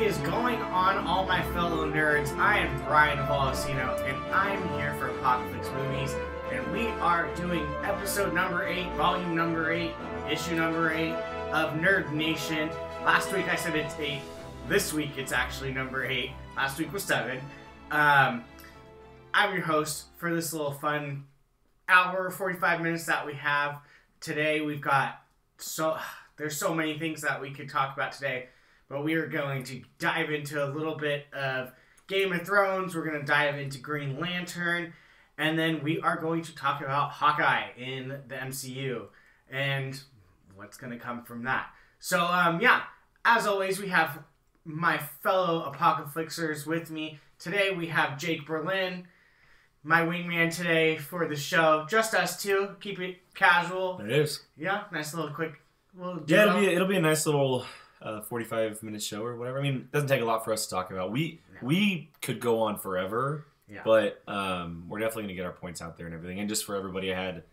is going on, all my fellow nerds? I am Brian Volosino, and I'm here for Apocaflix Movies, and we are doing episode number 8, volume number 8, issue number 8 of Nerd Nation. Last week I said it's 8. This week it's actually number 8. Last week was 7. I'm your host for this little fun hour, 45 minutes that we have. Today we've got there's so many things that we could talk about today. But we are going to dive into a little bit of Game of Thrones. We're going to dive into Green Lantern. And then we are going to talk about Hawkeye in the MCU. And what's going to come from that. So, yeah. As always, we have my fellow Apocaflixers with me. Today we have Jake Berlin, my wingman today for the show. Just us two. Keep it casual. It is. Yeah, nice little quick... Yeah, it'll be a nice little... 45-minute show or whatever. I mean, it doesn't take a lot for us to talk about. We could go on forever, but we're definitely going to get our points out there and everything. And just for everybody, I had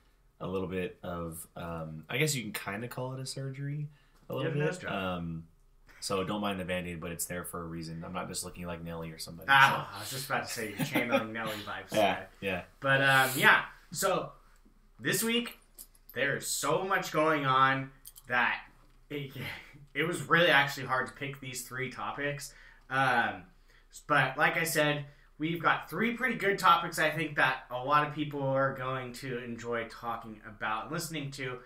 a little bit of, I guess you can kind of call it a surgery a little bit. So don't mind the Band-Aid, but it's there for a reason. I'm not just looking like Nelly or somebody. I was just about to say you're channeling Nelly vibes today. Yeah. But yeah, so this week there's so much going on that it was really actually hard to pick these 3 topics. But like I said, we've got 3 pretty good topics I think that a lot of people are going to enjoy talking about and listening to.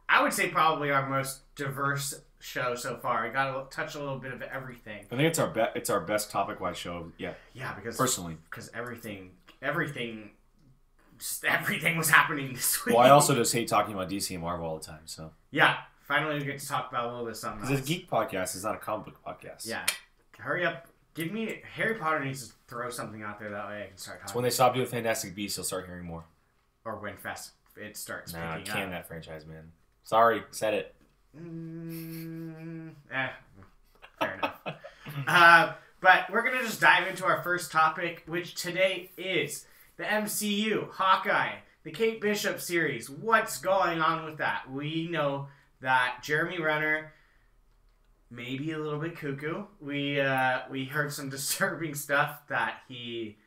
I would say probably our most diverse show so far. We got to touch a little bit of everything. I think it's our best topic-wise show. Yeah. Yeah, because personally, because everything was happening this week. Well, I also just hate talking about DC and Marvel all the time. So yeah. Finally, we get to talk about a little bit of something else. It's a geek podcast. It's not a comic book podcast. Yeah. Hurry up. Give me... Harry Potter needs to throw something out there. That way I can start talking. So when they stop doing Fantastic Beasts, you'll start hearing more. Or when it starts picking up. Can that franchise, man. Sorry. Said it. Fair enough. But we're going to just dive into our first topic, which today is the MCU, Hawkeye, the Kate Bishop series. What's going on with that? We know... that Jeremy Renner may be a little bit cuckoo. We heard some disturbing stuff that he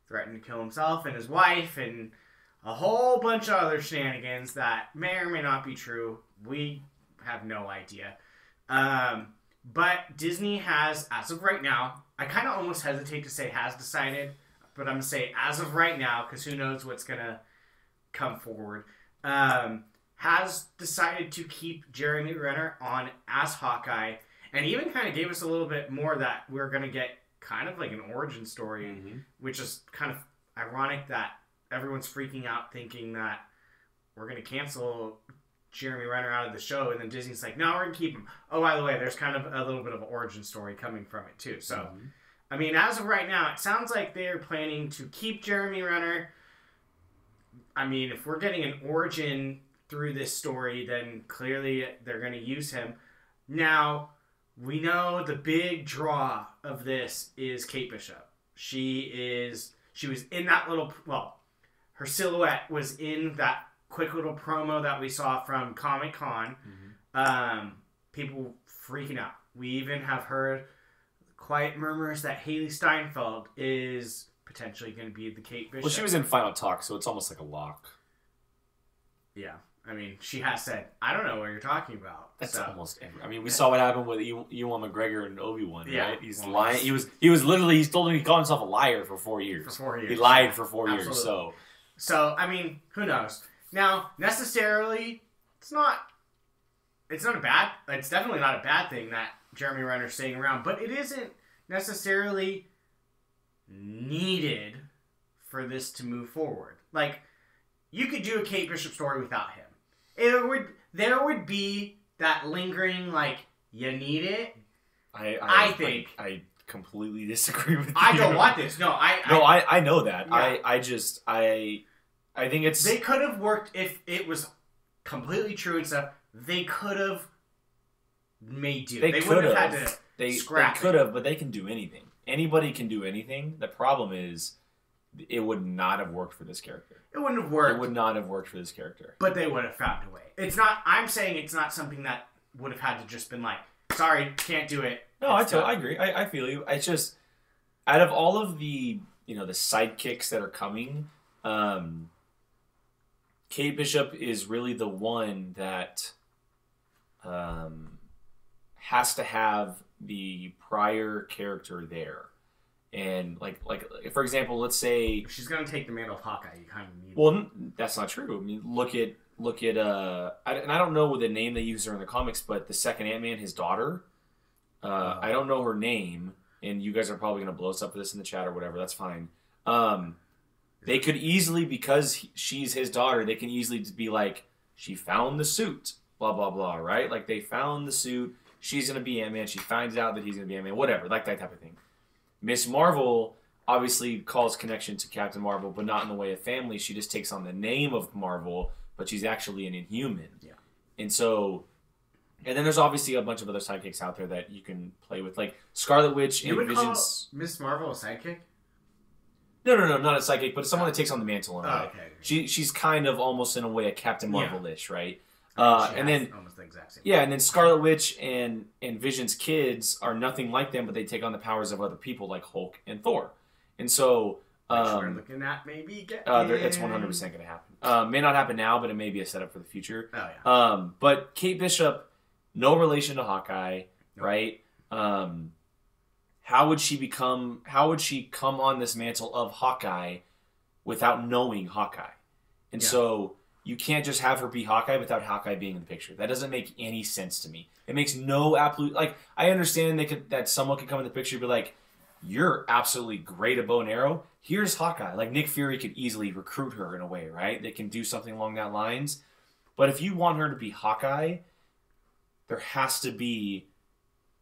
threatened to kill himself and his wife and a whole bunch of other shenanigans that may or may not be true. We have no idea. But Disney has, as of right now, I kind of almost hesitate to say has decided, but I'm going to say as of right now, because who knows what's going to come forward. Has decided to keep Jeremy Renner on as Hawkeye, and even kind of gave us a little bit more that we're going to get kind of like an origin story, which is kind of ironic that everyone's freaking out thinking that we're going to cancel Jeremy Renner out of the show, and then Disney's like, no, we're going to keep him. Oh, by the way, there's kind of a little bit of an origin story coming from it too. So, I mean, as of right now, it sounds like they're planning to keep Jeremy Renner. I mean, if we're getting an origin through this story, then clearly they're going to use him. Now, we know the big draw of this is Kate Bishop. She was in that little, her silhouette was in that quick little promo that we saw from Comic-Con. People freaking out. We even have heard quiet murmurs that Haley Steinfeld is potentially going to be the Kate Bishop. Well, she was in final talk, so it's almost like a lock. Yeah. I mean, she has said, I don't know what you're talking about. That's almost every... I mean, we saw what happened with Ewan McGregor and Obi-Wan, right? He's lying. He was literally, he called himself a liar for 4 years. He lied for 4 years, so... So, I mean, who knows? Now, necessarily, it's definitely not a bad thing that Jeremy Renner's staying around, but it isn't necessarily needed for this to move forward. Like, you could do a Kate Bishop story without him. There would be that lingering, like, you need it. I think. I completely disagree with you. I don't want this. No, I know that. Yeah. I think it's... They could have worked, if it was completely true and stuff, they could have made do. They wouldn't have had to scrap They could have, but they can do anything. Anybody can do anything. The problem is, it would not have worked for this character. It wouldn't have worked. It would not have worked for this character. But they would have found a way. I'm saying it's not something that would have had to just been like, sorry, can't do it. No, I agree. I feel you. It's just out of all of the the sidekicks that are coming, Kate Bishop is really the one that has to have the prior character there. And like for example, let's say if she's gonna take the mantle of Hawkeye, you kind of need. Well, that's not true. I mean, look at and I don't know the name they use her in the comics, but the second Ant-Man, his daughter, I don't know her name, and you guys are probably gonna blow us up for this in the chat or whatever. That's fine. They could easily, because she's his daughter, they can easily be like, she found the suit, blah blah blah, right? Like they found the suit. She's gonna be Ant-Man. She finds out that he's gonna be Ant-Man. Whatever, like that type of thing. Miss Marvel obviously calls connection to Captain Marvel, but not in the way of family. She just takes on the name of Marvel, but she's actually an Inhuman. Yeah. And so, and then there's obviously a bunch of other sidekicks out there that you can play with, like Scarlet Witch and Vision's. Miss Marvel a sidekick? No, not a sidekick, but someone that takes on the mantle. Okay. She's kind of almost in a way a Captain Marvel-ish, right? And then almost the exact same. Yeah, and then Scarlet Witch and Vision's kids are nothing like them, but they take on the powers of other people like Hulk and Thor. And so we're looking at maybe it's 100% going to happen. May not happen now, but it may be a setup for the future. Oh yeah. But Kate Bishop, no relation to Hawkeye, right? How would she come on this mantle of Hawkeye without knowing Hawkeye? And so you can't just have her be Hawkeye without Hawkeye being in the picture. That doesn't make any sense to me. It makes no absolute... Like, I understand that someone could come in the picture and be like, you're absolutely great at bow and arrow. Here's Hawkeye. Like, Nick Fury could easily recruit her in a way, right? They can do something along that lines. But if you want her to be Hawkeye, there has to be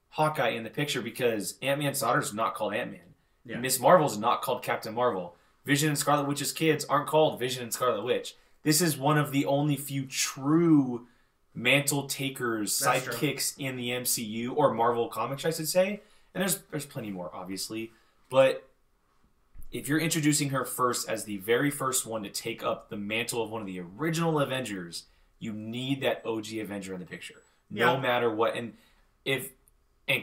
Hawkeye in the picture, because Ant-Man's daughter is not called Ant-Man. Yeah. Miss Marvel's not called Captain Marvel. Vision and Scarlet Witch's kids aren't called Vision and Scarlet Witch. This is one of the only few true mantle takers, sidekicks in the MCU, or Marvel Comics, I should say. And there's plenty more, obviously. But if you're introducing her first as the very first one to take up the mantle of one of the original Avengers, you need that OG Avenger in the picture. No matter what. And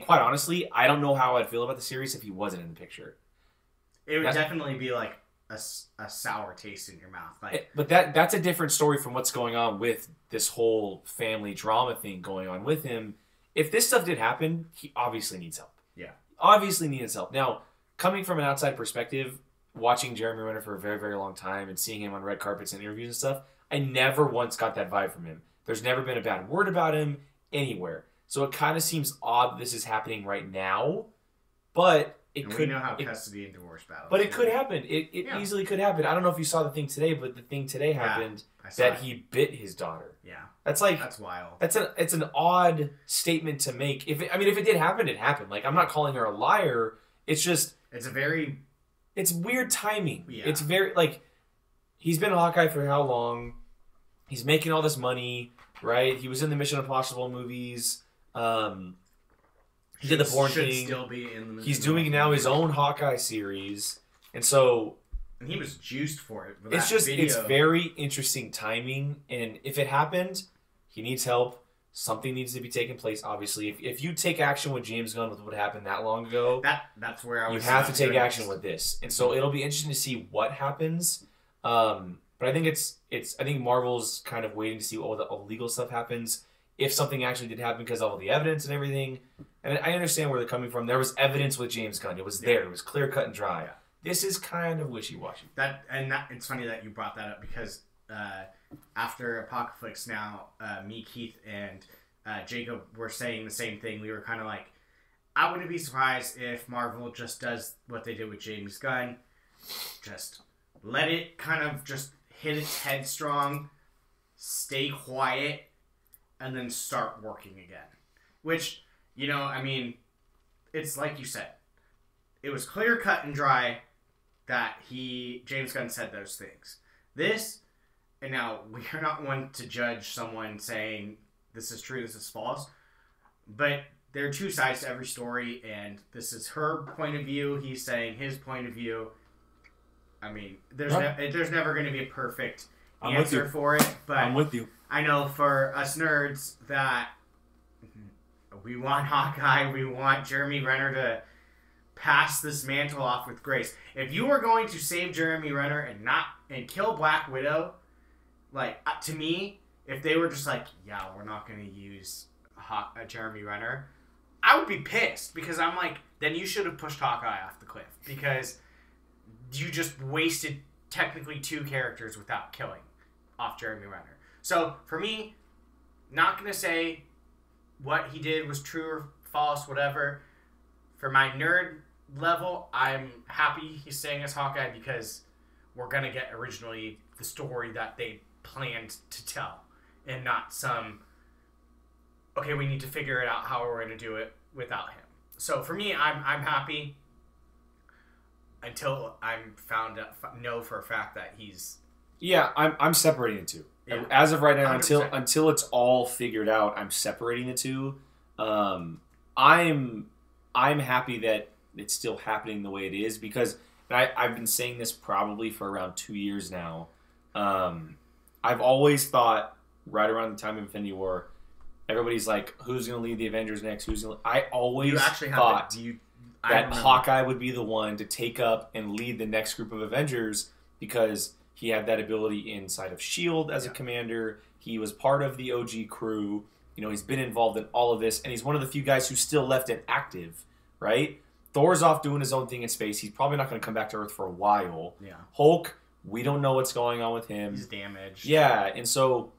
quite honestly, I don't know how I'd feel about the series if he wasn't in the picture. It would definitely be like a sour taste in your mouth. But that's a different story from what's going on with this whole family drama thing going on with him. If this stuff did happen, he obviously needs help. Yeah. Obviously needs help. Now, coming from an outside perspective, watching Jeremy Renner for a very, very long time and seeing him on red carpets and interviews and stuff, I never once got that vibe from him. There's never been a bad word about him anywhere. So it kind of seems odd this is happening right now, but it could... We know how custody and divorce battles. But it could happen. It easily could happen. I don't know if you saw the thing today, but the thing today happened that he bit his daughter. Yeah. That's wild. It's an odd statement to make. If it did happen, it happened. Like, I'm not calling her a liar. It's just... It's weird timing. Yeah. It's very... Like, he's been a Hawkeye for how long? He's making all this money, right? He was in the Mission Impossible movies. He did the Bourne thing. Still be in the He's doing now his own Hawkeye series, and so he was juiced for it. It's very interesting timing, and if it happened, he needs help. Something needs to be taking place. Obviously, if you take action with James Gunn with what happened that long ago, that's where you have to take action with this, and so it'll be interesting to see what happens. But I think I think Marvel's kind of waiting to see all the legal stuff happens. If something actually did happen because of all the evidence and everything. And I understand where they're coming from. There was evidence with James Gunn. It was there. It was clear, cut, and dry. Yeah. This is kind of wishy-washy. It's funny that you brought that up, because after Apocaflix now, me, Keith, and Jacob were saying the same thing. We were kind of like, I wouldn't be surprised if Marvel just does what they did with James Gunn. Just let it kind of just hit its head strong, stay quiet, and then start working again. Which, it's like you said. It was clear, cut, and dry that James Gunn said those things. And now, we are not one to judge someone saying, this is true, this is false. But there are two sides to every story, and this is her point of view. He's saying his point of view. There's never going to be a perfect answer for it. But I'm with you. I know for us nerds that we want Hawkeye. We want Jeremy Renner to pass this mantle off with grace. If you were going to save Jeremy Renner and kill Black Widow, like to me, if they were just like, yeah, we're not going to use Jeremy Renner, I would be pissed because I'm like, then you should have pushed Hawkeye off the cliff because you just wasted technically 2 characters without killing off Jeremy Renner. So for me, not going to say what he did was true or false, whatever. For my nerd level, I'm happy he's staying as Hawkeye because we're going to get originally the story that they planned to tell and not some, okay, we need to figure it out how we're going to do it without him. So for me, I'm happy until I'm know for a fact that he's... Yeah, I'm separating the two. Yeah. As of right now, 100%. until it's all figured out, I'm separating the two. I'm happy that it's still happening the way it is because I've been saying this probably for around 2 years now. I've always thought right around the time of Infinity War, everybody's like, who's going to lead the Avengers next? I always thought that Hawkeye would be the one to take up and lead the next group of Avengers because he had that ability inside of S.H.I.E.L.D. as a commander. He was part of the OG crew. You know, he's been involved in all of this, and he's one of the few guys who's still left it active, right? Thor's off doing his own thing in space. He's probably not going to come back to Earth for a while. Yeah. Hulk, we don't know what's going on with him. He's damaged. Yeah, and so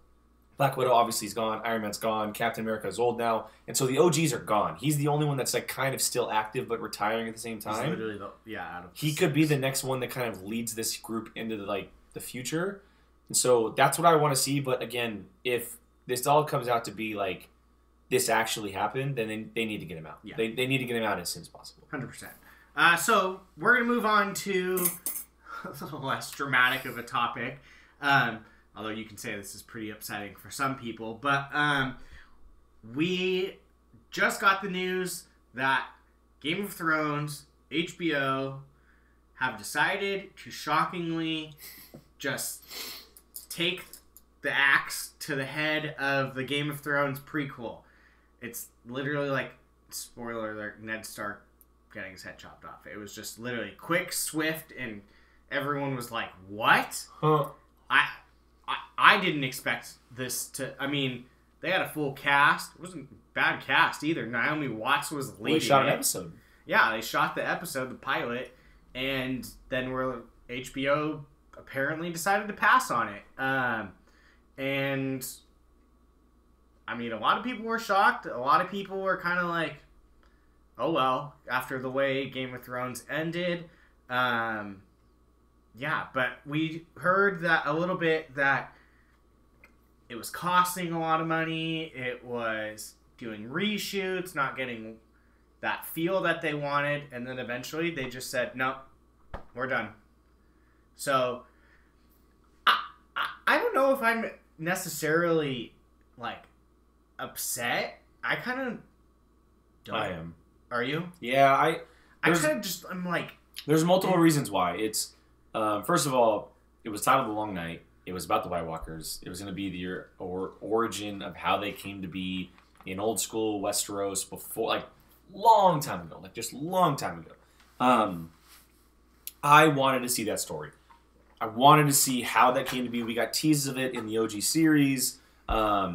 Black Widow obviously is gone. Iron Man's gone. Captain America is old now. And so the OGs are gone. He's the only one that's like kind of still active but retiring at the same time. He's literally out of he could be the next one that kind of leads this group into the future. And so that's what I want to see. But again, if this all comes out to be like this actually happened, then they need to get him out. Yeah. They need to get him out as soon as possible. 100%. So we're going to move on to a little less dramatic of a topic. Although you can say this is pretty upsetting for some people. But we just got the news that Game of Thrones, HBO, have decided to shockingly just take the axe to the head of the Game of Thrones prequel. It's literally like, spoiler alert, Ned Stark getting his head chopped off. It was just literally quick, swift, and everyone was like, what? Huh. I didn't expect this to... I mean, they had a full cast. It wasn't a bad cast either. Naomi Watts was leading. Well, they shot an episode. Yeah, they shot the episode, the pilot, and then HBO apparently decided to pass on it. And, I mean, a lot of people were shocked. A lot of people were kind of like, oh well, after the way Game of Thrones ended. Yeah, but we heard that a little bit that it was costing a lot of money. It was doing reshoots, not getting that feel that they wanted, and then eventually they just said, "No, we're done." So I don't know if I'm necessarily like upset. I kind of don't. I am. Are you? Yeah, I kind of just I'm like. There's multiple reasons why. It's first of all, it was titled The Long Night. It was about the White Walkers. It was going to be the origin of how they came to be in old school Westeros before, like, long time ago. Like, just long time ago. I wanted to see that story. I wanted to see how that came to be. We got teases of it in the OG series. A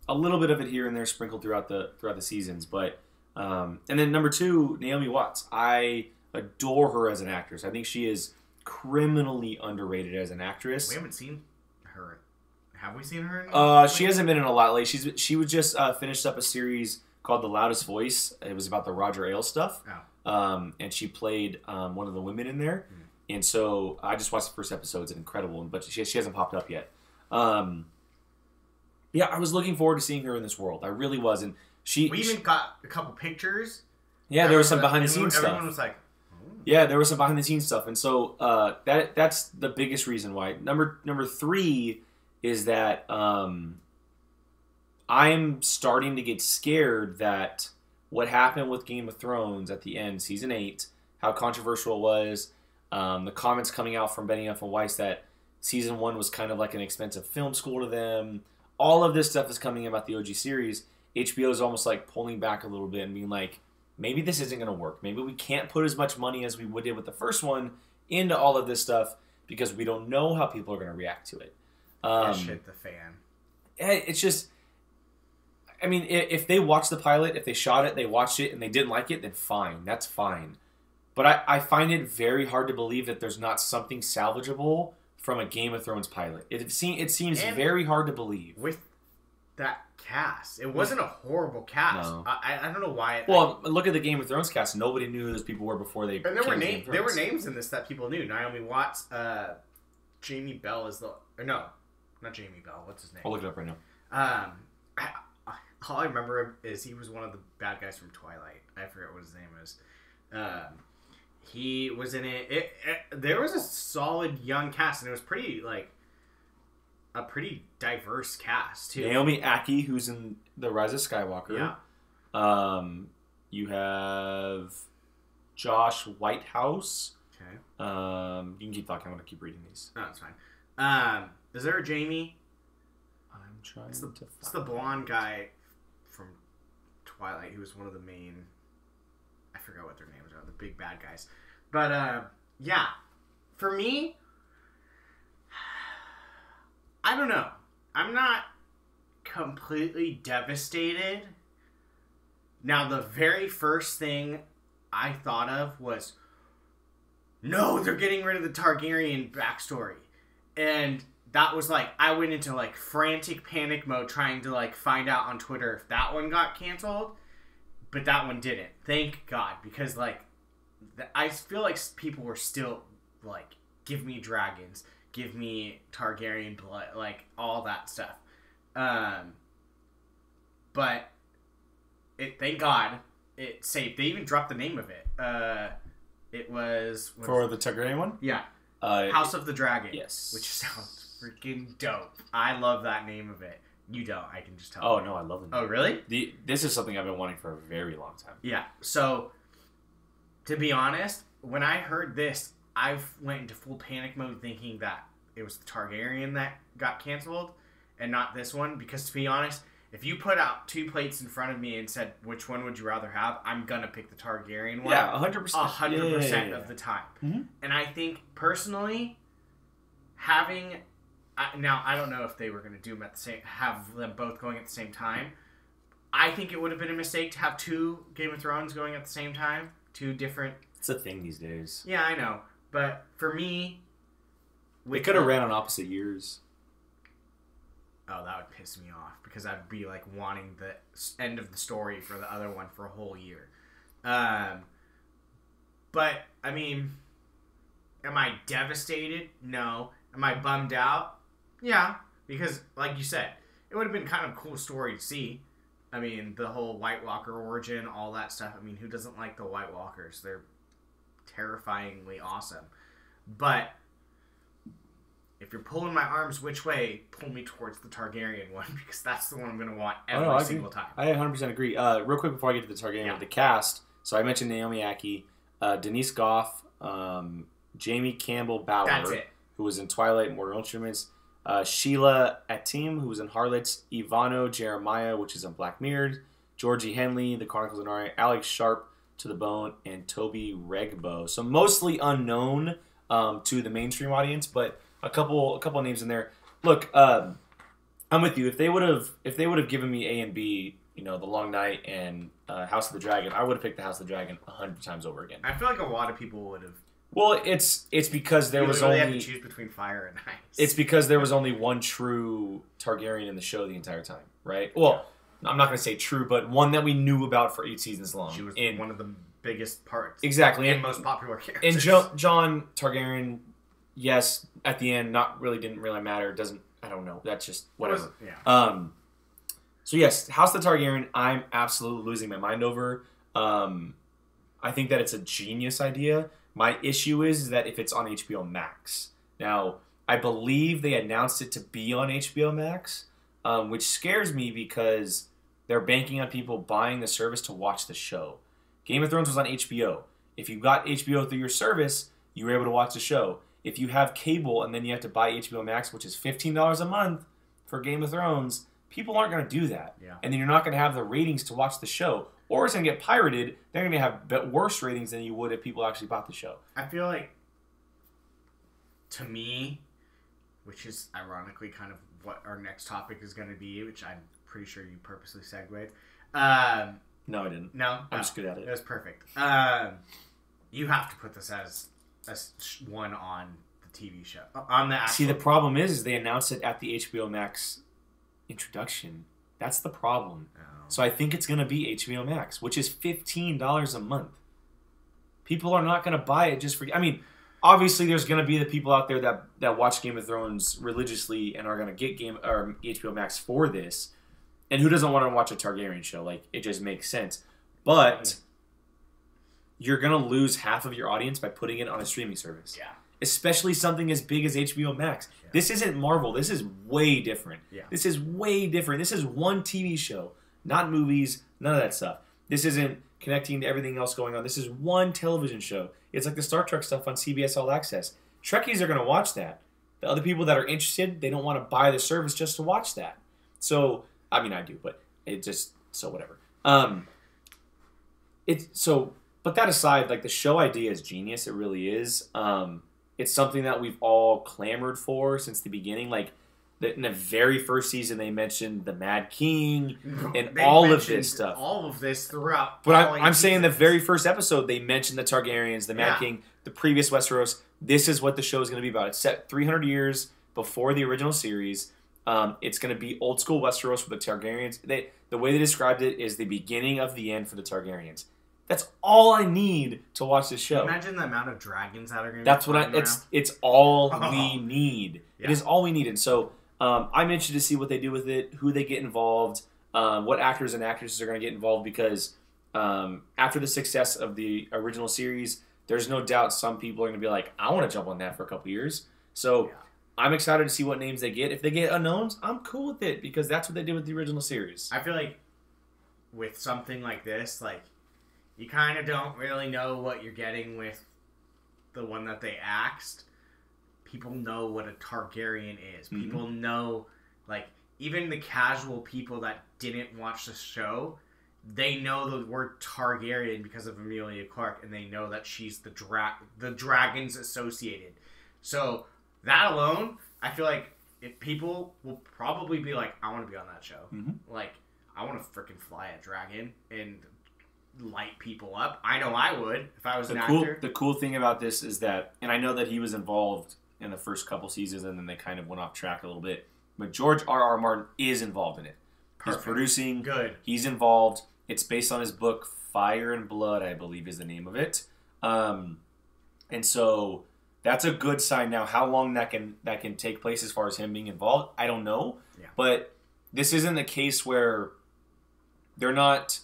little bit of it here and there sprinkled throughout the seasons. But and then number 2, Naomi Watts. I adore her as an actress. I think she is criminally underrated as an actress. We haven't seen her. Have we seen her? She hasn't been in a lot lately. She was just finished up a series called The Loudest Voice. It was about the Roger Ailes stuff. Oh. And she played one of the women in there. Mm. And so I just watched the first episode. It's incredible, but she hasn't popped up yet. Yeah, I was looking forward to seeing her in this world. I really was. And we even got a couple pictures. Yeah, there was some behind the scenes stuff. Everyone was like, yeah, there was some behind the scenes stuff, and so that's the biggest reason why. Number 3 is that I'm starting to get scared that what happened with Game of Thrones at the end, season 8, how controversial it was, the comments coming out from Benioff and Weiss that season 1 was kind of like an expensive film school to them. All of this stuff is coming about the OG series, HBO is almost like pulling back a little bit and being like, maybe this isn't going to work. Maybe we can't put as much money as we did with the first one into all of this stuff because we don't know how people are going to react to it. Shit the fan. It's just, I mean, if they watched the pilot, if they shot it, they watched it, and they didn't like it, then fine. That's fine. But I find it very hard to believe that there's not something salvageable from a Game of Thrones pilot. It seems very hard to believe. With that cast. It wasn't a horrible cast. No. I don't know why. Well, look at the Game of Thrones cast. Nobody knew who those people were before they. And there were names in this that people knew. Naomi Watts, Jamie Bell is the. Or no, not Jamie Bell. What's his name? I'll look it up right now. All I remember is he was one of the bad guys from Twilight. I forget what his name is. He was in it. There was a solid young cast, and it was pretty a pretty diverse cast too. Naomi Ackie, who's in The Rise of Skywalker. Yeah. You have Josh Whitehouse. Okay. You can keep talking. I'm gonna keep reading these. No, it's fine. Is there a Jamie? I'm trying to. It's the blonde guy from Twilight. He was one of the main. I forgot what their names are. The big bad guys. But yeah, for me, I don't know. I'm not completely devastated. Now, the very first thing I thought of was, no, they're getting rid of the Targaryen backstory. And that was I went into frantic panic mode trying to find out on Twitter if that one got canceled. But that one didn't. Thank God. Because I feel like people were still give me dragons. Give me Targaryen blood. All that stuff. But thank God it saved. They even dropped the name of it. It was... For the Targaryen one? Yeah. House of the Dragon. Yes. Which sounds freaking dope. I love that name of it. You don't. I can just tell. Oh, no, I love them. Oh, really? This is something I've been wanting for a very long time. Yeah. So, to be honest, when I heard this, I went into full panic mode thinking that it was the Targaryen that got canceled and not this one. Because, to be honest, if you put out two plates in front of me and said, which one would you rather have, I'm going to pick the Targaryen one. Yeah, 100%. 100% of the time. Mm-hmm. And I think, personally, having... Now, I don't know if they were going to do them have them both going at the same time. I think it would have been a mistake to have two Game of Thrones going at the same time. Two different... It's a thing these days. Yeah, I know. But for me... They could have ran on opposite years. Oh, that would piss me off. Because I'd be wanting the end of the story for the other one for a whole year. But, I mean... Am I devastated? No. Am I bummed out? Yeah, because, like you said, it would have been kind of a cool story to see. I mean, the whole White Walker origin, all that stuff. I mean, who doesn't like the White Walkers? They're terrifyingly awesome. But if you're pulling my arms which way, pull me towards the Targaryen one, because that's the one I'm going to want every single time. I 100% agree. Real quick before I get to the Targaryen with the cast, so I mentioned Naomi Ackie, Denise Goff, Jamie Campbell Bower. That's it. Who was in Twilight, Mortal Instruments, Sheila Atim, who was in Harlots, Ivano Jeremiah, which is in Black Mirror, Georgie Henley, The Chronicles of Narnia, Alex Sharp, To the Bone, and Toby Regbo. So mostly unknown to the mainstream audience, but a couple names in there. Look, I'm with you. If they would have given me A and B, The Long Night and House of the Dragon, I would have picked the House of the Dragon 100 times over again. I feel like a lot of people would have. Well, it's because there was only... You have to choose between fire and ice. It's because there was only one true Targaryen in the show the entire time, right? Well, I'm not going to say true, but one that we knew about for 8 seasons long. She was one of the biggest parts. Exactly. And most popular characters. And Jon Targaryen, yes, at the end, didn't really matter. I don't know. That's just whatever. Yeah. So yes, House of the Targaryen, I'm absolutely losing my mind over. I think that it's a genius idea. My issue is that if it's on HBO Max. Now, I believe they announced it to be on HBO Max, which scares me because they're banking on people buying the service to watch the show. Game of Thrones was on HBO. If you got HBO through your service, you were able to watch the show. If you have cable and then you have to buy HBO Max, which is $15 a month for Game of Thrones, people aren't going to do that. Yeah. And then you're not going to have the ratings to watch the show. Or it's going to get pirated. They're going to have worse ratings than you would if people actually bought the show. I feel like, to me, which is ironically kind of what our next topic is going to be, which I'm pretty sure you purposely segued. No, I didn't. No? I'm just good at it. It was perfect. You have to put this as one on the TV show. On the actual... See, the problem is they announced it at the HBO Max introduction. That's the problem. Oh. So I think it's going to be HBO Max, which is $15 a month. People are not going to buy it just for... I mean, obviously there's going to be the people out there that watch Game of Thrones religiously and are going to get HBO Max for this. And who doesn't want to watch a Targaryen show? Like, it just makes sense. But you're going to lose half of your audience by putting it on a streaming service. Yeah. Especially something as big as HBO Max. Yeah. This isn't Marvel. This is way different. Yeah. This is way different. This is one TV show, not movies, none of that stuff. This isn't connecting to everything else going on. This is one television show. It's like the Star Trek stuff on CBS All Access. Trekkies are going to watch that. The other people that are interested, they don't want to buy the service just to watch that. So, I mean, I do, but it just, so whatever. But that aside, like, the show idea is genius. It really is. It's something that we've all clamored for since the beginning. Like, in the very first season, they mentioned the Mad King and all of this stuff. All of this throughout. But I'm saying the very first episode, they mentioned the Targaryens, the Mad King, the previous Westeros. This is what the show is going to be about. It's set 300 years before the original series. It's going to be old school Westeros for the Targaryens. The way they described it is the beginning of the end for the Targaryens. That's all I need to watch this show. Imagine the amount of dragons that are going to be That's what it's all we need. Yeah. It is all we need. And so I'm interested to see what they do with it, who they get involved, what actors and actresses are going to get involved, because after the success of the original series, there's no doubt some people are going to be like, I want to jump on that for a couple years. So I'm excited to see what names they get. If they get unknowns, I'm cool with it, because that's what they did with the original series. I feel like with something like this, like, you kind of don't really know what you're getting with the one that they axed. People know what a Targaryen is. Mm-hmm. People know, like, even the casual people that didn't watch the show, they know the word Targaryen because of Emilia Clarke, and they know that she's the dragons associated. So that alone, I feel like if people will probably be like, I want to be on that show. Mm-hmm. Like, I want to freaking fly a dragon and light people up. I know I would if I was an actor. The cool thing about this is that, and I know that he was involved in the first couple seasons and then they kind of went off track a little bit, but George R.R. Martin is involved in it. Perfect. He's producing. Good. He's involved. It's based on his book Fire and Blood, I believe is the name of it. And so that's a good sign. Now, how long that can take place as far as him being involved, I don't know. Yeah. But this isn't the case where they're not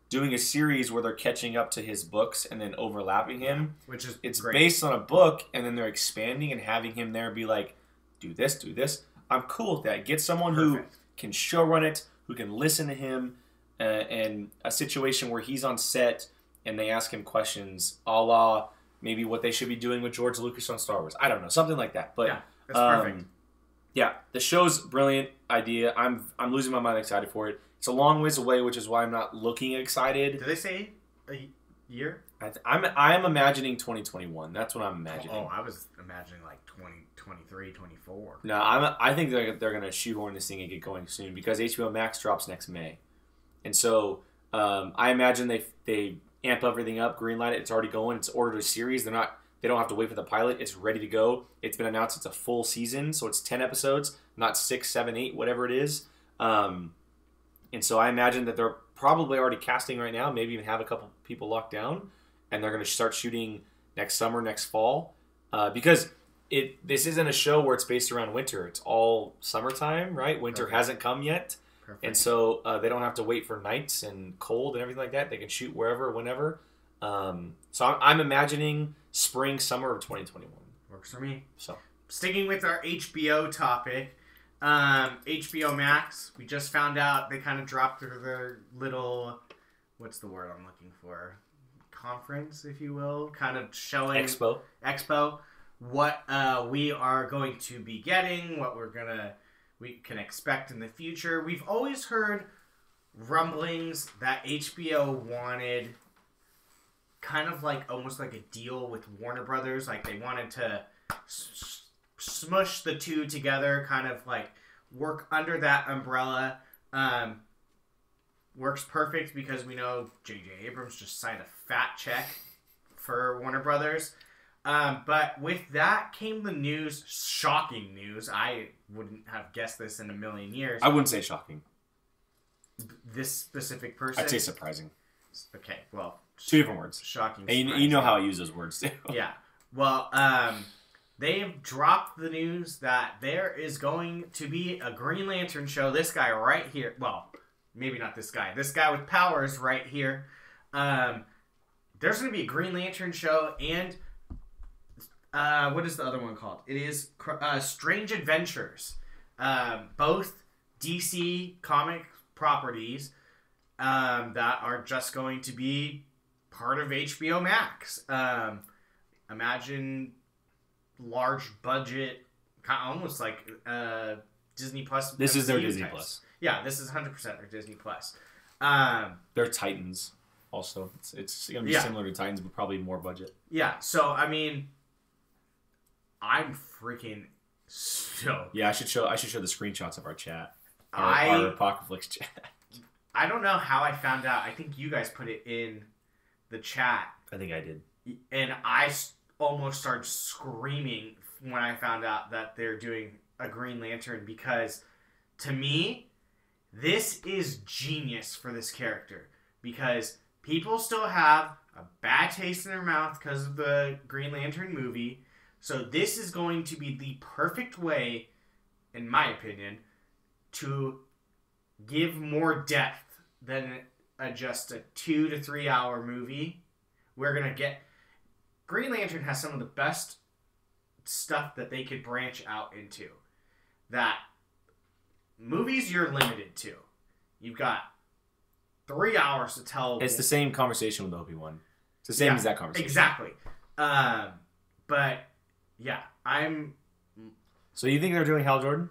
doing a series where they're catching up to his books and then overlapping him. Which is It's great. based on a book, and then they're expanding and having him there be like, do this, do this. I'm cool with that. Get someone who can showrun it, who can listen to him, and a situation where he's on set and they ask him questions a la maybe what they should be doing with George Lucas on Star Wars. I don't know, something like that. But yeah, that's perfect. Yeah, the show's brilliant idea. I'm losing my mind excited for it. It's a long ways away, which is why I'm not looking excited. Did they say a year? I'm imagining 2021. That's what I'm imagining. Oh, I was imagining like 2023, 24. No, I think they're going to shoehorn this thing and get going soon, because HBO Max drops next May. And so I imagine they amp everything up, greenlight it. It's already going. It's ordered a series. They don't have to wait for the pilot. It's ready to go. It's been announced it's a full season, so it's 10 episodes, not 6, 7, 8, whatever it is. And so I imagine that they're probably already casting right now, maybe even have a couple people locked down, and they're going to start shooting next summer, next fall, because this isn't a show where it's based around winter. It's all summertime, right? Winter hasn't come yet. Perfect. And so they don't have to wait for nights and cold and everything like that. They can shoot wherever, whenever. So I'm imagining spring, summer of 2021. Works for me. So sticking with our HBO topic, HBO Max, we just found out they kind of dropped their little, what's the word I'm looking for? Conference, if you will, kind of showing Expo, what we are going to be getting, what we can expect in the future. We've always heard rumblings that HBO wanted kind of like almost like a deal with Warner Brothers. Like they wanted to smush the two together, kind of like work under that umbrella. Works perfect because we know J.J. Abrams just signed a fat check for Warner Brothers. But with that came the news, shocking news. I wouldn't have guessed this in a million years. I wouldn't say shocking. This specific person? I'd say surprising. Okay, well. Two different words. Shocking. And you know how I use those words too. Yeah. Well, they have dropped the news that there is going to be a Green Lantern show. This guy right here. Well, maybe not this guy. This guy with powers right here. There's going to be a Green Lantern show and what is the other one called? It is Strange Adventures. Both DC comic properties that are just going to be part of HBO Max. Imagine large budget, almost like Disney Plus. This is their MCU Disney types. Plus. Yeah, this is 100% their Disney Plus. They're Titans also. It's going to be similar to Titans, but probably more budget. Yeah, so I mean, I'm freaking stoked. Yeah, I should show the screenshots of our chat. Our Apocaflix chat. I don't know how I found out. I think you guys put it in the chat. I think I did. And I almost started screaming when I found out that they're doing a Green Lantern because, to me, this is genius for this character. Because people still have a bad taste in their mouth because of the Green Lantern movie. So this is going to be the perfect way, in my opinion, to give more depth than just a 2 to 3 hour movie. We're going to get... Green Lantern has some of the best stuff that they could branch out into. That movies you're limited to. You've got 3 hours to tell... It's the same conversation with Obi-Wan. It's the same as that conversation. Exactly. But, yeah, I'm... So you think they're doing Hal Jordan?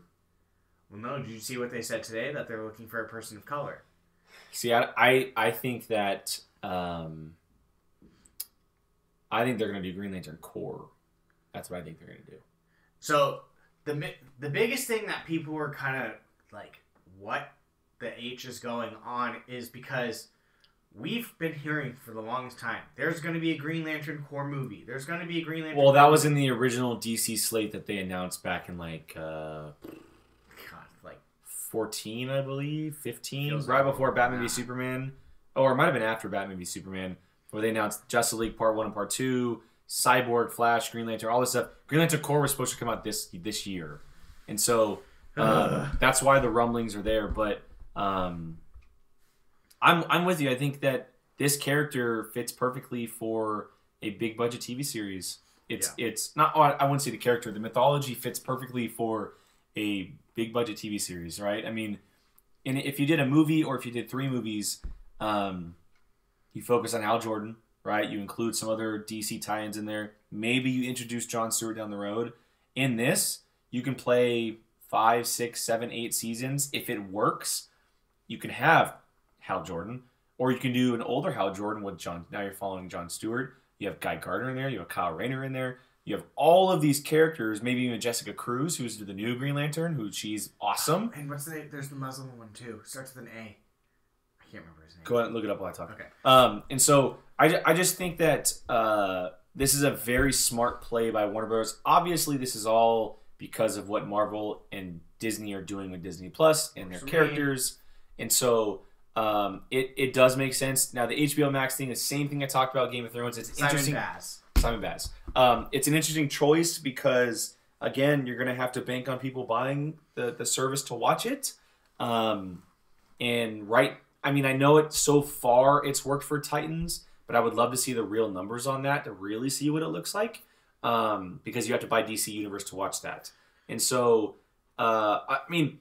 Well, no. Did you see what they said today? That they're looking for a person of color. See, I think that... I think they're going to do Green Lantern Corps. That's what I think they're going to do. So, the biggest thing that people were kind of like, what the H is going on is because we've been hearing for the longest time, there's going to be a Green Lantern Corps movie. There's going to be a Green Lantern Well, that was in the original DC slate that they announced back in like... 14, I believe, 15, right before Batman v Superman, or it might have been after Batman v Superman, where they announced Justice League Part 1 and Part 2, Cyborg, Flash, Green Lantern, all this stuff. Green Lantern Corps was supposed to come out this year, and so that's why the rumblings are there. But I'm with you. I think that this character fits perfectly for a big budget TV series. It's not. I wouldn't say the character. The mythology fits perfectly for a big budget TV series, right? I mean, if you did a movie or if you did 3 movies, you focus on Hal Jordan, right? You include some other DC tie-ins in there. Maybe you introduce Jon Stewart down the road. In this, you can play 5, 6, 7, 8 seasons. If it works, you can have Hal Jordan, or you can do an older Hal Jordan with John. Now you're following Jon Stewart. You have Guy Gardner in there. You have Kyle Rayner in there. You have all of these characters, maybe even Jessica Cruz, who's the new Green Lantern, she's awesome. And there's the Muslim one too. Starts with an A. I can't remember his name. Go ahead and look it up while I talk. Okay. And so I just think that this is a very smart play by Warner Bros. Obviously, this is all because of what Marvel and Disney are doing with Disney Plus and their characters. And so it does make sense. Now, the HBO Max thing, the same thing I talked about Game of Thrones. It's interesting. Simon Baz. It's an interesting choice because, again, you're going to have to bank on people buying the service to watch it. I know it so far it's worked for Titans, but I would love to see the real numbers on that to really see what it looks like because you have to buy DC Universe to watch that. And so, and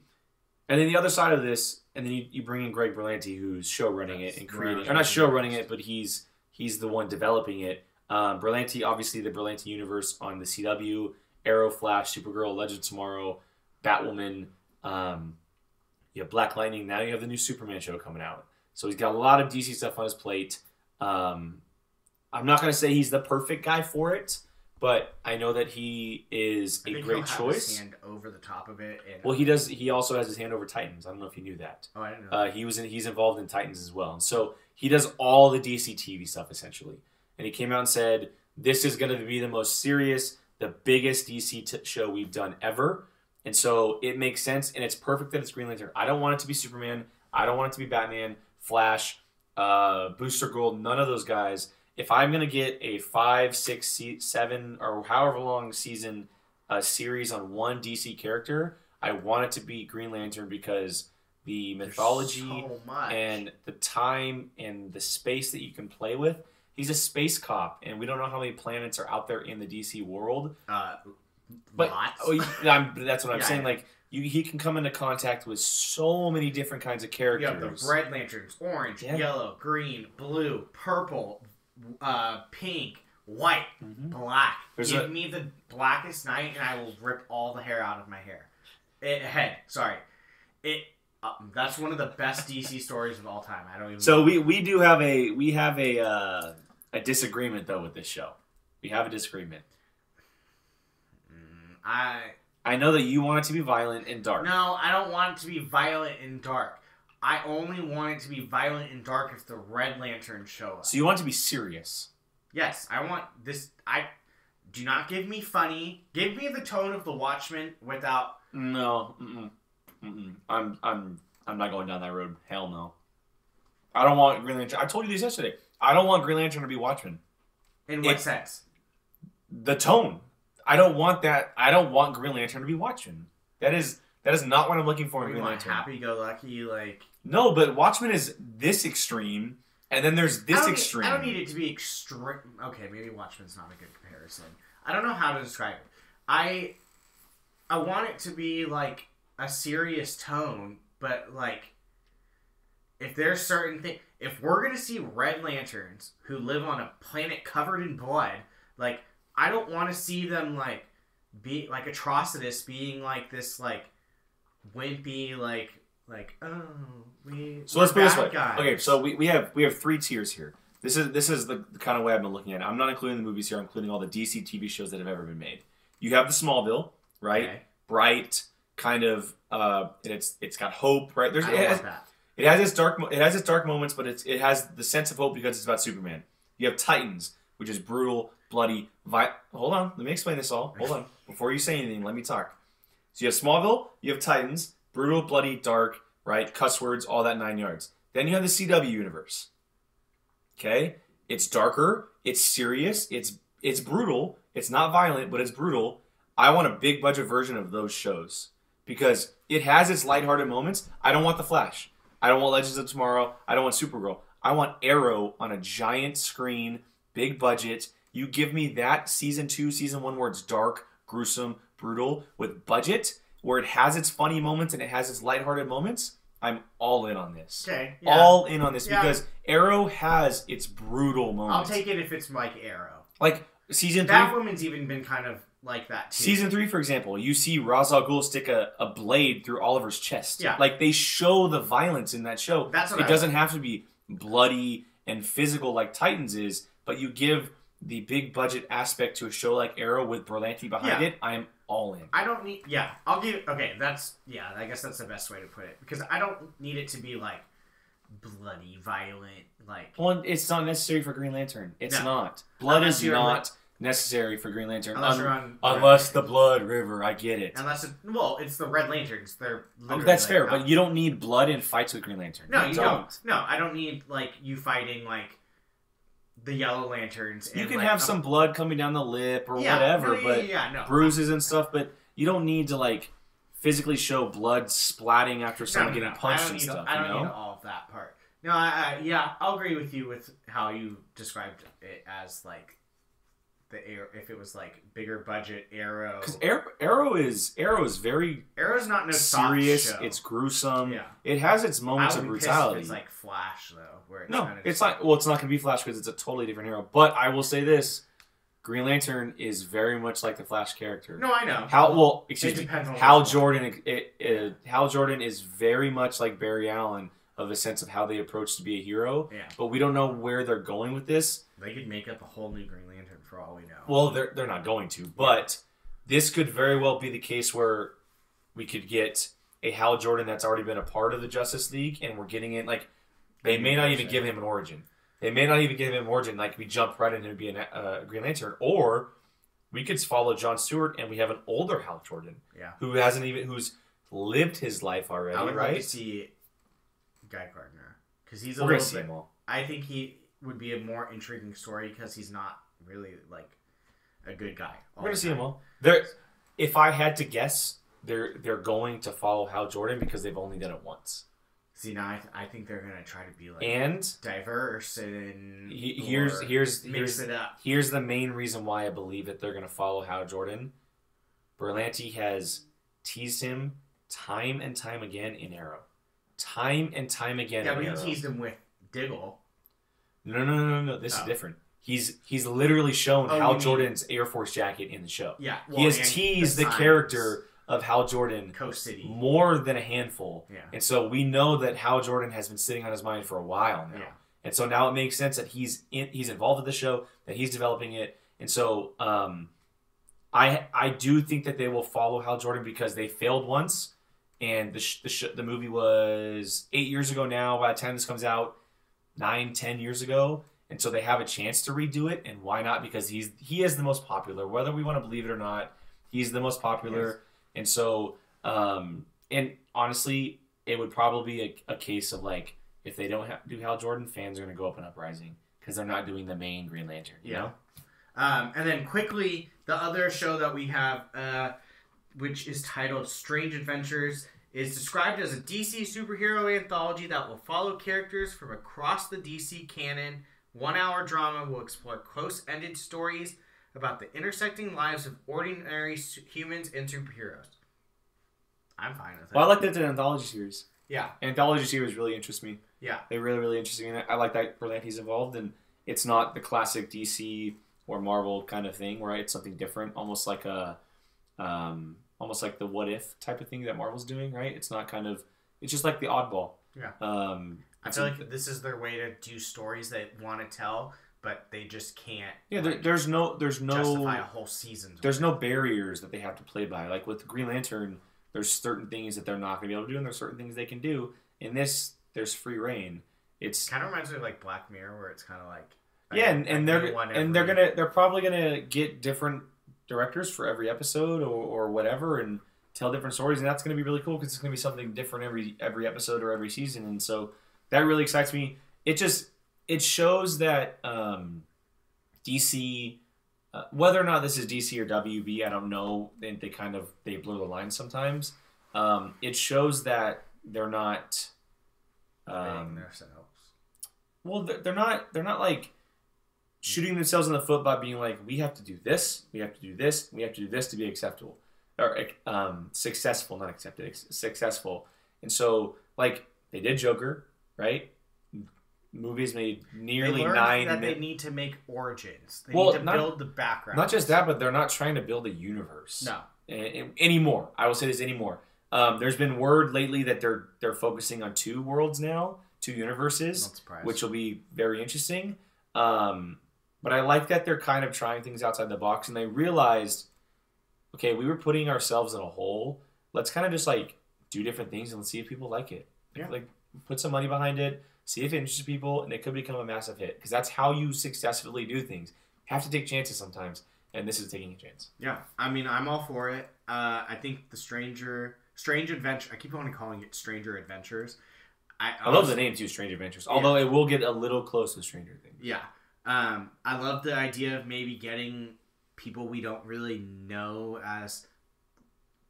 then the other side of this, and then you bring in Greg Berlanti, who's show running it and creating, or not show running it, but he's the one developing it. Berlanti, obviously the Berlanti universe on the CW, Arrow, Flash, Supergirl, Legends of Tomorrow, Batwoman, You have Black Lightning. Now you have the new Superman show coming out. So he's got a lot of DC stuff on his plate. I'm not going to say he's the perfect guy for it, but I know that he is a great choice. His hand over the top of it. And, well, he does. He also has his hand over Titans. I don't know if you knew that. Oh, I didn't know. He's involved in Titans as well, and so he does all the DC TV stuff essentially. And he came out and said, "This is going to be the most serious, the biggest DC show we've done ever." And so it makes sense, and it's perfect that it's Green Lantern. I don't want it to be Superman. I don't want it to be Batman, Flash, Booster Gold, none of those guys. If I'm going to get a 5, 6, 7, or however long season series on one DC character, I want it to be Green Lantern because the mythology and the time and the space that you can play with. He's a space cop, and we don't know how many planets are out there in the DC world. But that's what I'm saying. Like he can come into contact with so many different kinds of characters. You have the Red Lanterns, orange, yellow, green, blue, purple, pink, white, black. Give me the blackest night, and I will rip all the hair out of my head. Sorry, that's one of the best DC stories of all time. I don't even. So we have a disagreement though with this show. We have a disagreement. I know that you want it to be violent and dark. No, I don't want it to be violent and dark. I only want it to be violent and dark if the Red Lanterns show up. So you want it to be serious? Yes, I want this. Do not give me funny. Give me the tone of the Watchmen without. No, I'm not going down that road. Hell no. I don't want Green Lantern. I told you this yesterday. I don't want Green Lantern to be Watchmen. In what sense? The tone. I don't want that. I don't want Green Lantern to be Watchmen. That is not what I'm looking for in Green Lantern. Happy-go-lucky, like... No, but Watchmen is this extreme, and then there's this extreme. I don't need it to be extreme. Okay, maybe Watchmen's not a good comparison. I don't know how to describe it. I want it to be, like, a serious tone, but, like, if there's certain things... If we're going to see Red Lanterns who live on a planet covered in blood, like... I don't want to see them, like, be, like, Atrocitus being, like, this, like, wimpy, like, oh, So let's put it this way. Guys. Okay, so we have 3 tiers here. This is the kind of way I've been looking at it. I'm not including the movies here. I'm including all the DC TV shows that have ever been made. You have the Smallville, right? Okay. Bright, kind of, it's got hope, right? It has its dark moments, but it has the sense of hope because it's about Superman. You have Titans, which is brutal, bloody, hold on, let me explain this all. Hold on. Before you say anything, let me talk. So you have Smallville, you have Titans, brutal, bloody, dark, right? Cuss words, all that 9 yards. Then you have the CW universe. Okay? It's darker, it's serious, it's brutal, it's not violent, but it's brutal. I want a big budget version of those shows. Because it has its lighthearted moments. I don't want The Flash. I don't want Legends of Tomorrow. I don't want Supergirl. I want Arrow on a giant screen, big budget. You give me that season 2, season 1 where it's dark, gruesome, brutal, with budget, where it has its funny moments and it has its lighthearted moments. I'm all in on this. Okay. Yeah. All in on this because Arrow has its brutal moments. I'll take it if it's like Arrow. Like season 3. Batwoman's even been kind of like that too. Season 3, for example, you see Ra's al Ghul stick a blade through Oliver's chest. Yeah. Like they show the violence in that show. That's what it doesn't have to be bloody and physical like Titans is, but you give the big budget aspect to a show like Arrow with Berlanti behind it, I'm all in. I don't need... Yeah, I'll give... Okay, that's... Yeah, I guess that's the best way to put it. Because I don't need it to be, like, bloody, violent, like... Well, it's not necessary for Green Lantern. It's not. Blood is not necessary for Green Lantern. Unless the Blood River, I get it. Well, it's the Red Lanterns. They're literally... that's fair, but you don't need blood in fights with Green Lantern. No, you don't. No, I don't need, like, you fighting, like... the Yellow Lanterns. And you can have some blood coming down the lip or whatever, but bruises and stuff, but you don't need to, like, physically show blood splatting after someone getting punched and stuff. I don't need all of that part. No, I'll agree with you with how you described it as, like, if it was, like, bigger budget Arrow. Because Arrow is very Arrow's not no serious. Soft show. It's gruesome. Yeah. It has its moments of brutality. It's like Flash though, where it's it's not. Well, it's not going to be Flash because it's a totally different hero. But I will say this: Green Lantern is very much like the Flash character. No, I know. Hal Jordan. Hal Jordan is very much like Barry Allen of a sense of how they approach to be a hero. Yeah. But we don't know where they're going with this. They could make up a whole new Green Lantern for all we know. Well, they're not going to. But this could very well be the case where we could get a Hal Jordan that's already been a part of the Justice League, and we're getting it like they may not even give him an origin. They may not even give him an origin. Like we jump right into being a Green Lantern, or we could follow Jon Stewart and we have an older Hal Jordan, who's lived his life already. I would right? like to see Guy Gardner because he's I think he would be a more intriguing story because he's not really like a good guy. We're gonna see them all. If I had to guess, they're going to follow Hal Jordan because they've only done it once. See, now I think they're gonna try to be like diverse and mix it up. Here's the main reason why I believe that they're gonna follow Hal Jordan. Berlanti has teased him time and time again in Arrow. Time and time again. Yeah, but he teased him with Diggle. No. This is different. He's literally shown Hal Jordan's Air Force jacket in the show. Yeah, he has teased the character of Hal Jordan Coast City more than a handful. Yeah. And so we know that Hal Jordan has been sitting on his mind for a while now. Yeah. And so now it makes sense that he's involved with the show, that he's developing it. And so I do think that they will follow Hal Jordan because they failed once, and the movie was 8 years ago now. By the time this comes out, 9-10 years ago. And so they have a chance to redo it, and why not? Because he is the most popular. Whether we want to believe it or not, he's the most popular. Yes. And so, and honestly, it would probably be a case of like, if they don't do Hal Jordan, fans are going to go up in uprising because they're not doing the main Green Lantern, you know? And then quickly, the other show that we have, which is titled Strange Adventures, is described as a DC superhero anthology that will follow characters from across the DC canon. 1-hour drama will explore close-ended stories about the intersecting lives of ordinary humans and superheroes. I'm fine with it. Well, I like that it's an anthology series. Yeah. Anthology series really interest me. Yeah. They're really, really interesting. And I like that Berlanti's involved, and it's not the classic DC or Marvel kind of thing, right? It's something different, almost like the what if type of thing that Marvel's doing, right? It's not it's just like the oddball. Yeah. I feel like this is their way to do stories they want to tell, but they just can't. Yeah, there's no justify a whole season. There's no barriers that they have to play by. Like with Green Lantern, there's certain things that they're not going to be able to do, and there's certain things they can do. In this, there's free reign. It's kind of reminds me of like Black Mirror, where it's kind of like they're probably gonna get different directors for every episode or whatever, and tell different stories, and that's gonna be really cool because it's gonna be something different every episode or every season, and so that really excites me. It shows that DC, whether or not this is DC or WB, I don't know. They blur the lines sometimes. It shows that they're not themselves. Well, they're not like shooting themselves in the foot by being like, we have to do this, we have to do this, we have to do this to be acceptable or successful, not accepted, successful. And so, like, they did Joker, right? Movies made nearly they need to make origins. They need to build the background. Not just that, but they're not trying to build a universe. No. Anymore. I will say this anymore. There's been word lately that they're focusing on 2 worlds now, 2 universes, which will be very interesting. But I like that they're kind of trying things outside the box, and they realized, okay, we were putting ourselves in a hole. Let's kind of just like do different things and let's see if people like it. Yeah. Like put some money behind it, see if it interests people, and it could become a massive hit. Because that's how you successfully do things. You have to take chances sometimes, and this is taking a chance. Yeah, I mean, I'm all for it. I think the Strange Adventure. I keep on calling it Stranger Adventures. I love the name too, Strange Adventures. Although it will get a little close to Stranger Things. Yeah. I love the idea of maybe getting people we don't really know as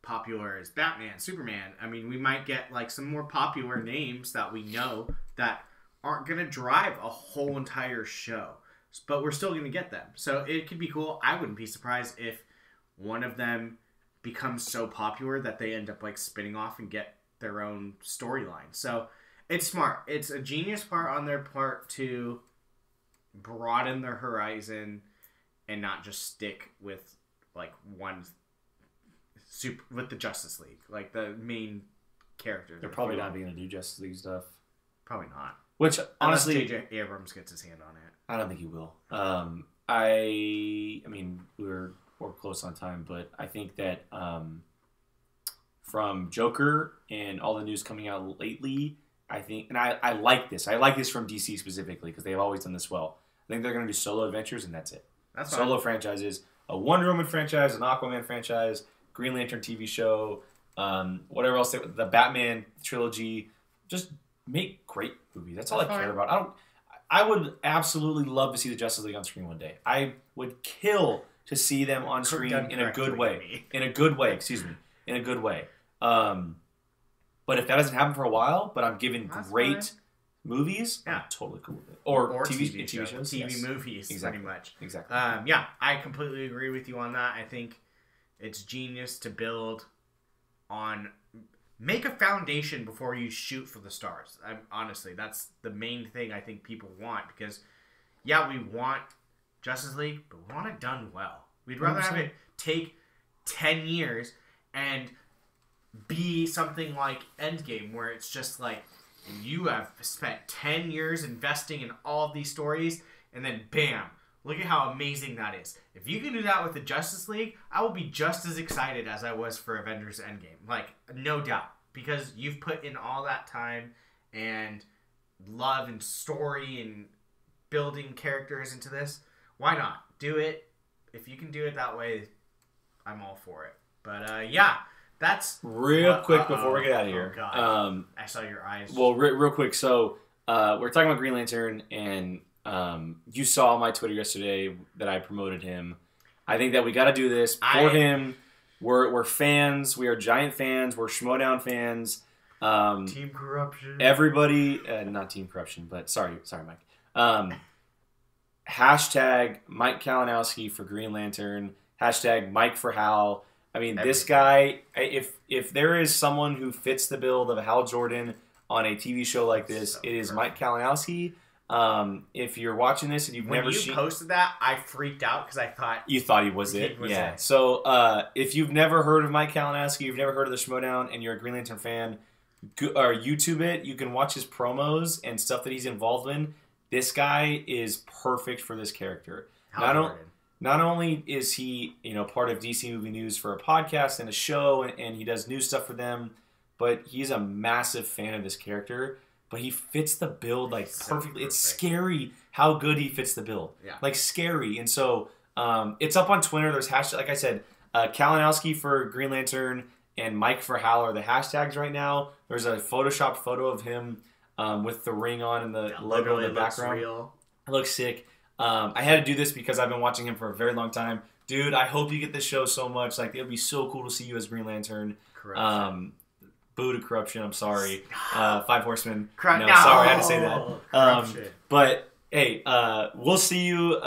popular as Batman, Superman. I mean, we might get like some more popular names that we know that aren't going to drive a whole entire show, but we're still going to get them. So it could be cool. I wouldn't be surprised if one of them becomes so popular that they end up like spinning off and get their own storyline. So it's smart. It's a genius part on their part to broaden their horizon and not just stick with like one with the Justice League, like the main characters. They're probably not going to do Justice League stuff. Probably not. Which honestly, J.J. Abrams gets his hand on it. I don't think he will. I mean, we're close on time, but I think that from Joker and all the news coming out lately, I think, and I like this. I like this from DC specifically because they've always done this well. I think they're going to do solo adventures, and that's it. That's solo fine. franchises, a Wonder Woman franchise, an Aquaman franchise, Green Lantern TV show, whatever else. The Batman trilogy. Just make great movies. That's all I care about. I would absolutely love to see the Justice League on screen one day. I would kill to see them on screen in a good way. In a good way, excuse me. In a good way. But if that doesn't happen for a while, but I'm giving great movies, I'm totally cool with it. Or TV shows. TV movies, exactly. pretty much. Exactly. Yeah, I completely agree with you on that. I think it's genius to build on... Make a foundation before you shoot for the stars. Honestly, that's the main thing I think people want. Because, yeah, we want Justice League, but we want it done well. We'd rather have it take 10 years and be something like Endgame, where it's just like, you have spent 10 years investing in all of these stories, and then bam, look at how amazing that is. If you can do that with the Justice League, I will be just as excited as I was for Avengers Endgame. Like, no doubt. Because you've put in all that time and love and story and building characters into this. Why not? Do it. If you can do it that way, I'm all for it. But, yeah, that's... Real quick before we get out of here. Oh, God. I saw your eyes. Well, real quick. So, we're talking about Green Lantern, and you saw on my Twitter yesterday that I promoted him. I think that we got to do this for him. We're fans. We are giant fans. We're Schmodown fans. Team Corruption. Everybody, not Team Corruption, but sorry, Mike. Hashtag Mike Kalinowski for Green Lantern. Hashtag Mike for Hal. I mean, this guy, if there is someone who fits the build of Hal Jordan on a TV show like this, it is Mike Kalinowski. If you're watching this and you've never seen... When you posted that, I freaked out because I thought... You thought he was it? Yeah. So, if you've never heard of Mike Kalinowski, you've never heard of the Schmodown, and you're a Green Lantern fan, or YouTube it, you can watch his promos and stuff that he's involved in. This guy is perfect for this character. Not only is he, part of DC Movie News for a podcast and a show, and he does new stuff for them, but he's a massive fan of this character. But he fits the build perfectly. It's scary how good he fits the build. Yeah. Like scary. And so it's up on Twitter. There's hashtag, like I said, Kalinowski for Green Lantern and Mike for Hal are the hashtags right now. There's a photoshopped photo of him with the ring on and the logo in the background. Real. It looks sick. I had to do this because I've been watching him for a very long time. Dude, I hope you get this show so much. Like, it would be so cool to see you as Green Lantern. Boo to Corruption, I'm sorry. Five Horsemen. Sorry, I had to say that. But, hey, we'll see you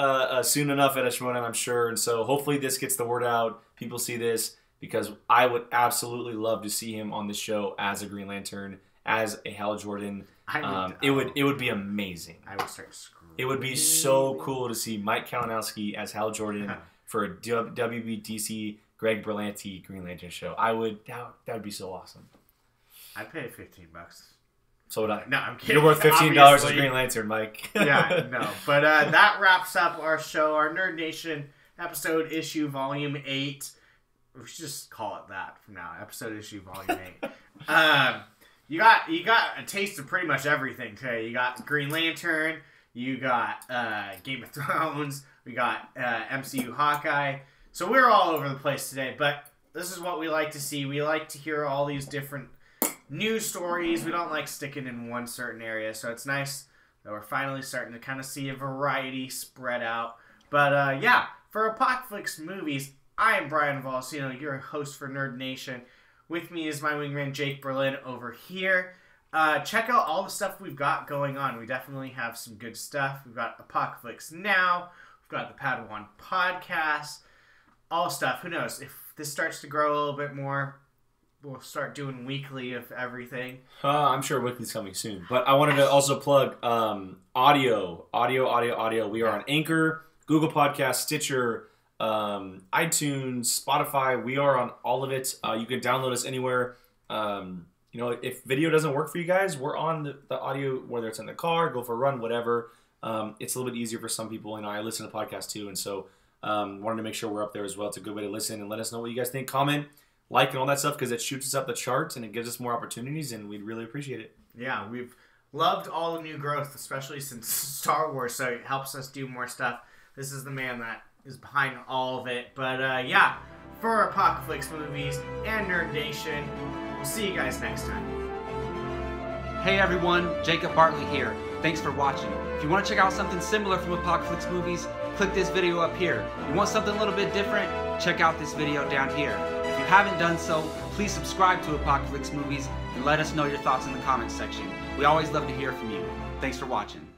soon enough at a Schmodown, I'm sure. And so hopefully this gets the word out. People see this because I would absolutely love to see him on the show as a Green Lantern, as a Hal Jordan. It would be amazing. I would start screaming. It would be so cool to see Mike Kalinowski as Hal Jordan for a WBDC Greg Berlanti Green Lantern show. That would be so awesome. I'd pay $15. So would I. No, I'm kidding. You're worth $15 as Green Lantern, Mike. Yeah, no. But that wraps up our show, our Nerd Nation episode issue volume 8. We should just call it that from now. Episode issue volume 8. You got a taste of pretty much everything today. You got Green Lantern. You got Game of Thrones. We got MCU Hawkeye. So we're all over the place today. But this is what we like to see. We like to hear all these different news stories. We don't like sticking in one certain area, so it's nice that we're finally starting to kind of see a variety spread out. But yeah, for Apocaflix Movies, I am Brian Valsino, your host for Nerd Nation. With me is my wingman Jake Berlin over here. Check out all the stuff we've got going on. We definitely have some good stuff. We've got Apocaflix Now. We've got the Padawan Podcast. All stuff. Who knows? If this starts to grow a little bit more, we'll start doing weekly of everything. I'm sure weekly's coming soon. But I wanted to also plug audio. We are on Anchor. Google Podcasts, Stitcher, iTunes, Spotify. We are on all of it. You can download us anywhere. You know, if video doesn't work for you guys, we're on the audio, whether it's in the car, go for a run, whatever. It's a little bit easier for some people. You know, I listen to podcasts too, and so wanted to make sure we're up there as well. It's a good way to listen and let us know what you guys think. Comment, like, and all that stuff, because it shoots us up the charts and it gives us more opportunities, and we'd really appreciate it. Yeah, we've loved all the new growth, especially since Star Wars, so it helps us do more stuff. This is the man that is behind all of it. But yeah, for Apocaflix Movies and Nerd Nation, we'll see you guys next time. Hey everyone, Jacob Bartley here. Thanks for watching. If you want to check out something similar from Apocaflix Movies, click this video up here. You want something a little bit different? Check out this video down here. If you haven't done so, please subscribe to Apocaflix Movies and let us know your thoughts in the comments section. We always love to hear from you. Thanks for watching.